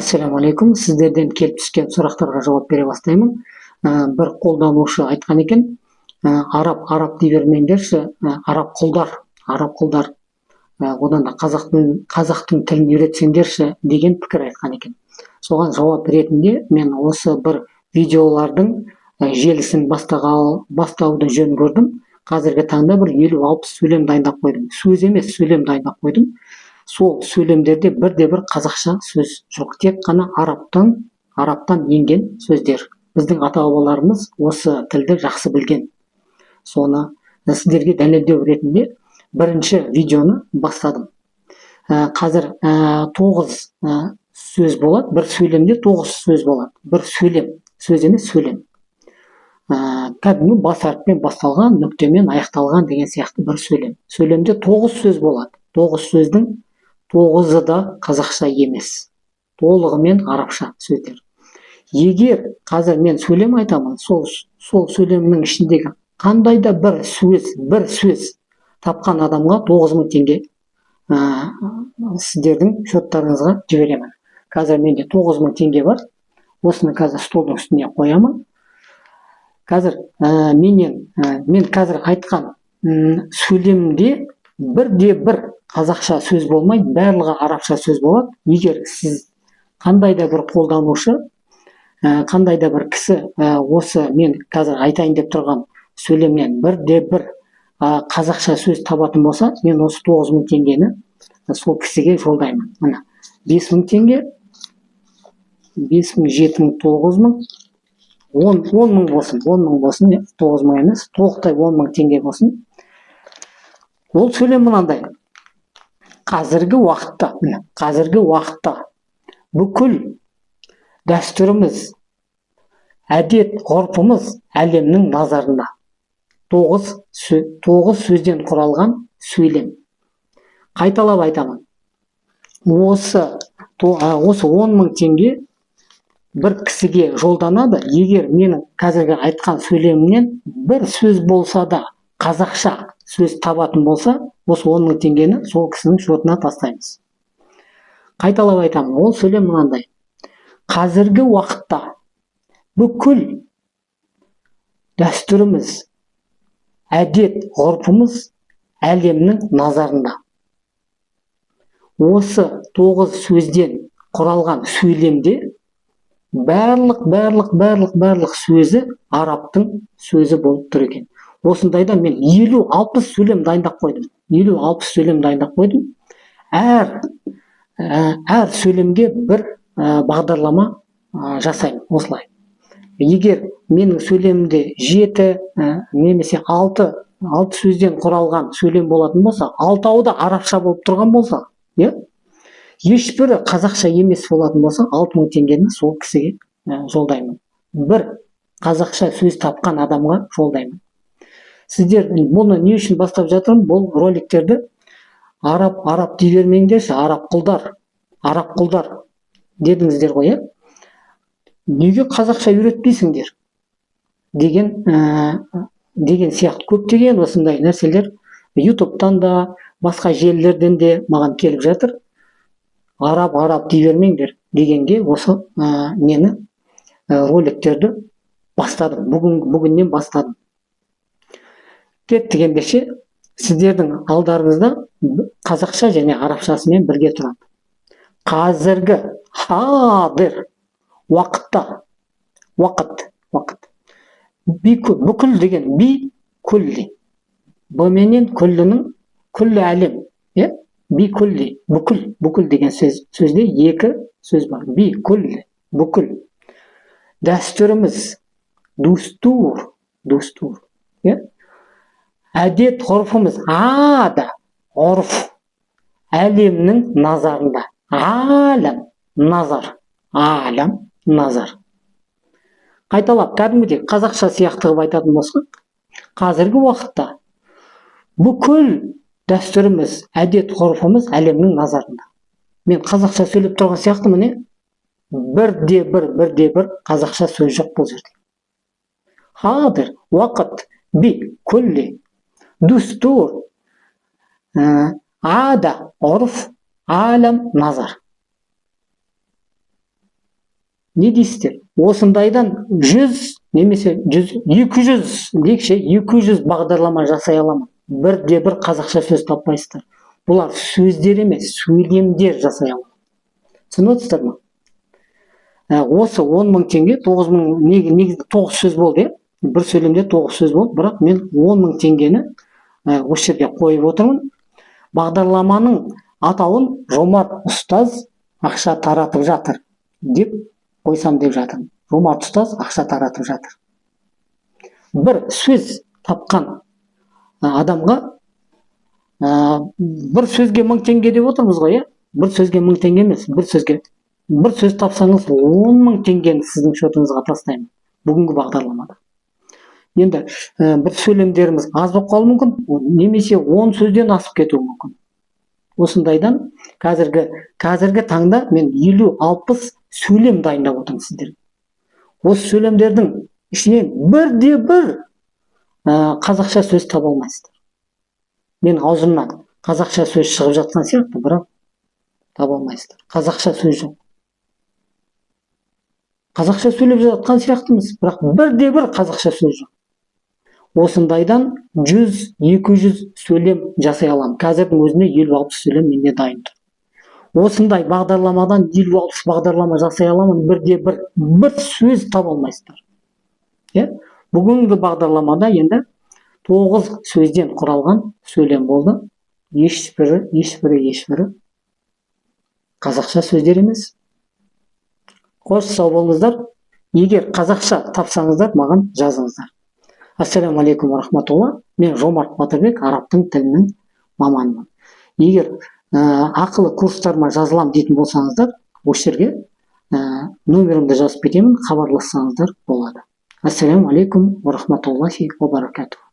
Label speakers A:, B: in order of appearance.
A: Ассаламу алейкум. Сіздерден келіп түскен сұрақтарға жауап бере бастаймын. Бір қолданушы айтқан екен, араб дей бермеңдерші, араб құлдар, одан да қазақтың тілін үйретсеңдерші деген пікір айтқан екен. Соған жауап ретінде мен осы бір видеолардың желісін бастауды жөн көрдім. Қазіргі таңда бір 50-60 сөйлем дайындап қойдым. Сөз емес, сөйлем дайындап қойдым. Сол сөйлемдерде бірде-бір қазақша сөз жоқ, тек қана арабтан енген сөздер. Біздің ата-бабаларымыз осы тілді жақсы білген. Соны сіздерге дәлелдеу ретінде бірінші видеоны бастадым. Қазір 9 сөз болады, бір сөйлемде 9 сөз болады. Бір сөйлем, сөз емес сөйлем. Кәдімгі бас әріппен басталған, нүктемен аяқталған деген сияқты бір сөйлем. Сөйлемде 9 сөз болады. 9 сөздің 9-ы да қазақша емес, толығымен арабша сөздер. Егер қазір мен сөйлем айтамын, сол сөйлемнің ішіндегі қандай да бір сөз тапқан адамға 9000 теңге сіздердің счеттарыңызға жіберемін. Қазір менде 9000 теңге бар. Осыны қазір столдың үстіне қоямын. Қазір мен қазір айтқан сөйлемде бірде-бір қазақша сөз болмайды, барлығы арабша сөз болады. Егер сіз қандай да бір қолданушы, қандай да бір кісі осы мен қазір айтайын деп тұрған сөйлемнен бірде-бір қазақша сөз табатын болса, мен осы 9000 теңгені сол кісіге жолдаймын. Мына 5000 теңге, 5000, 7000, 9000, 10.000 болсын, 9000 емес, толықтай 10.000 теңге болсын. Ол сөйлем мынандай. Қазіргі уақытта бүкіл дәстүріміз, әдет, ғұрпымыз әлемнің назарында. 9 сөзден құралған сөйлем. Қайталап айтамын. Осы 10.000 теңге бір кісіге жолданады. Егер менің қазіргі айтқан сөйлемімнен бір сөз болса да қазақша сөз табатын болса, осы 10.000 теңгені сол кісінің шотына тастаймыз. Қайталап айтамын, ол сөйлем мынандай. Қазіргі уақытта бүкіл дәстүріміз, әдет, ғұрпымыз әлемнің назарында. Осы 9 сөзден құралған сөйлемде барлық сөзі арабтың сөзі болып тұр екен. Осындайда мен 50-60 сөйлем дайындап қойдым. Әр сөйлемге бір бағдарлама жасаймын, осылай. Егер менің сөйлемімде 7 немесе 6 сөзден құралған сөйлем болатын болса, 6-ы да арабша болып тұрған болса, ешбірі қазақша емес болатын болса, 6000 теңгені сол кісіге жолдаймын. Бір қазақша сөз тапқан адамға жолдаймын. Сіздер бұны не үшін бастап жатырмын? Бұл роликтерді араб дей бермеңдерші, араб құлдар дедіңіздер ғой, неге қазақша үйретпейсіңдер? деген сияқты көптеген осындай нәрселер ютубтан да, басқа желілерден де маған келіп жатыр. Араб дей бермеңдер дегенге осы мені роликтерді бастадым. Бүгіннен бастадым. Кеттік ендеше, сіздердің алдарыңызда қазақша және арабшасымен бірге тұрады. Қазіргі, хадыр, уақыт. Бүкіл деген, күлли. Бұменен күллінің, күллі әлем. Бүкіл деген сөзде 2 сөз бар. Күллі, бүкіл. Дәстүріміз, дустур. Әдет, ғұрпымыз, ғұрф, әлемнің назарында. Назар. Қайталап, кәдімгідей қазақша сияқты қылып айтатын болсақ, қазіргі уақытта бүкіл дәстүріміз, әдет, ғұрпымыз әлемнің назарында. Мен қазақша сөйлеп тұрған сияқты міне, бірде-бір қазақша сөз жоқ бұл жерде. Хадыр, уақыт, күлли, дустур, ада, ғұрф, алам, назар. не дейсіздер? Осындайдан 100 немесе 100, 200 дейікші, 200 бағдарлама жасай аламын. Бірде бір қазақша сөз таппайсыздар. Бұлар сөздер емес, сөйлемдер жасай аламын. Түсініп отырсыздар ма? Осы 10.000 теңге, 9.000, негізі 9 сөз болды, бір сөйлемде 9 сөз болды, бірақ мен 10.000 теңгені осы жерге қойып отырмын. Бағдарламаның атауын Жомарт ұстаз ақша таратып жатыр деп қойсам деп жатырмын. Жомарт ұстаз ақша таратып жатыр. Бір сөз тапқан адамға бір сөзге 1000 теңге деп отырмыз ғой, бір сөзге 1000 теңге емес, бір сөз тапсаңыз 10.000 теңгені сіздің шотыңызға тастаймын бүгінгі бағдарламада. Енді бір сөйлемдеріміз аз болып қалуы мүмкін, немесе 10 сөзден асып кетуі мүмкін. Осындайдан қазіргі таңда мен 50-60 сөйлем дайындап отырмын сіздерге. Осы сөйлемдердің ішінен бірде бір қазақша сөз таба алмайсыздар. Мен аузымнан қазақша сөз шығып жатқан сияқты, бірақ таба алмайсыздар. Қазақша сөз жоқ. Қазақша сөйлеп жатқан сияқтымыз, бірақ бірде бір қазақша сөз жоқ. Осындайдан 100-200 сөйлем жасай аламын. Қазірдің өзінде 50-60 сөйлем менде дайын тұр. Осындай бағдарламадан 50-60 бағдарлама жасай аламын, бірде бір сөз таба алмайсыздар. Бүгінгі бағдарламада енді 9 сөзден құралған сөйлем болды. Ешбірі қазақша сөздер емес. Қош сау болыңыздар. Егер қазақша тапсаңыздар, маған жазыңыздар. Ассаламу алейкум ва рахматулла. Мен Жомарт Батырбек, арабтың тілінің маманымын. Егер ақылы курстарыма жазылам дейтін болсаңыздар, осы жерге номерімді жазып кетемін, хабарлассаңыздар болады. Ассаламу алейкум ва рахматуллахи ва баракатух.